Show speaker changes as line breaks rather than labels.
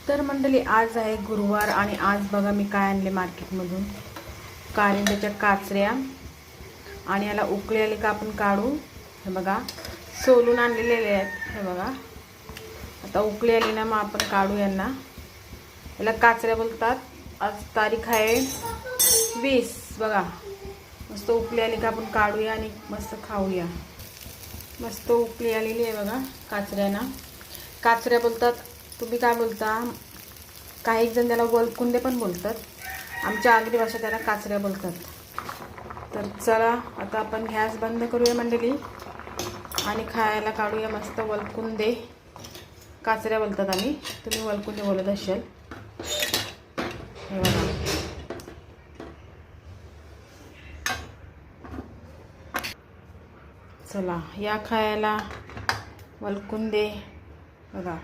तर मंडळी, आज आहे गुरुवार आणि आज बघा मी काय आणले मार्केटमधून. कारंज्याच्या काचऱ्या आणि याला उकळी आली का आपण काढू. हे बघा सोलून आणलेले आहेत. हे बघा आता उकळी आली ना मग आपण काढू यांना. याला काचऱ्या बोलतात. आज तारीख आहे 20. बघा मस्त उकळी आली का आपण काढूया आणि मस्त खाऊया. मस्त उकळी आलेली आहे बघा. काचऱ्यांना काचऱ्या बोलतात. तुम्ही काय बोलता? काही जण त्याला वलकुंदे पण बोलतात. आमच्या आगरी भाषेत त्याला काचऱ्या बोलतात. तर चला आता आपण गॅस बंद करूया मंडळी आणि खायला काढूया मस्त वलकुंदे. काचऱ्या बोलतात आम्ही, तुम्ही वलकुंदे बोलत असाल. हे बघा चला या खायला वलकुंदे. बघा